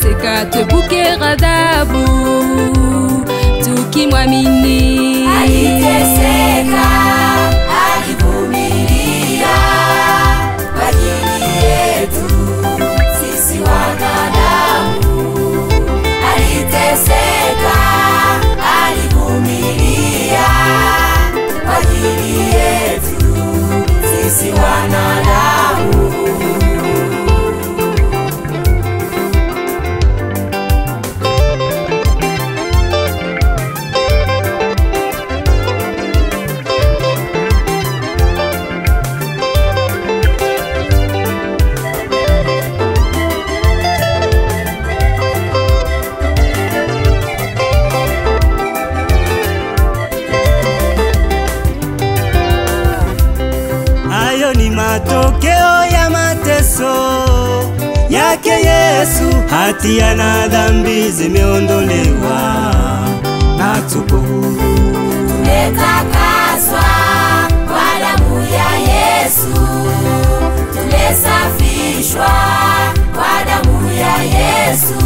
aliteseka tuepuke ghadhabu tukimwamini. Aliteseka, alivumilia kwa ajili yetu sisi wanadamu. Aliteseka, alivumilia kwa ajili yetu sisi wanadamu. Ni matokeo ya mateso yake Yesu, hatia na dhambi zimeondolewa na tuko huru. Tumetakaswa kwa damu ya Yesu, tumesafishwa kwa damu ya Yesu,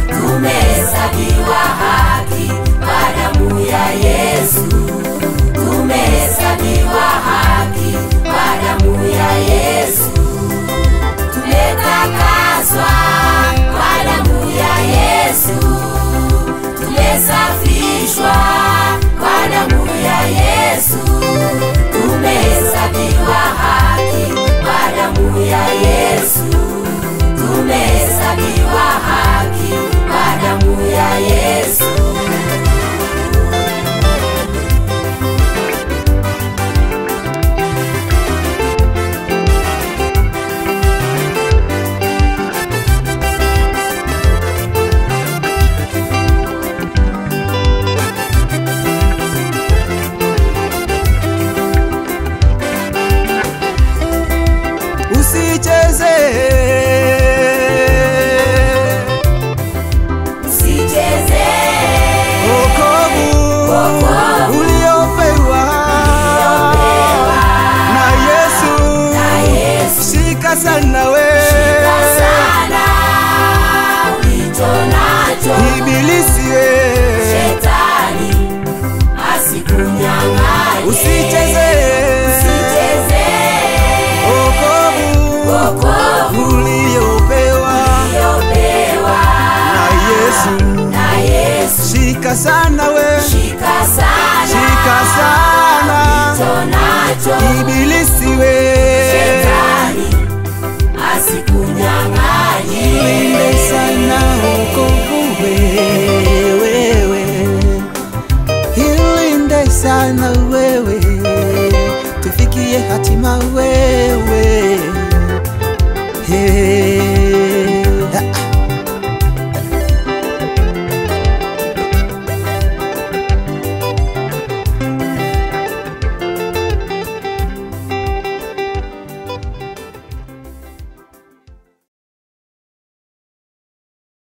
tumehesabiwa haki kwa damu ya Yesu, tumehesabiwa haki kwa damu ya Yesu. Tumetakaswa kwa damu ya Yesu, tumesafishwa kwa damu ya Yesu, tumehesabiwa haki kwa damu ya Yesu, tumehesabiwa haki kwa damu ya Yesu. Usicheze, usicheze wokovu uliopewa na Yesu. Shika sana we, shika sana ulicho nacho. Ibilisi shetani asikunyang'anye. Usicheze, usicheze wokovu uliopewa na Yesu. Shika sana we, shika sana ulicho nacho. Ibilisi we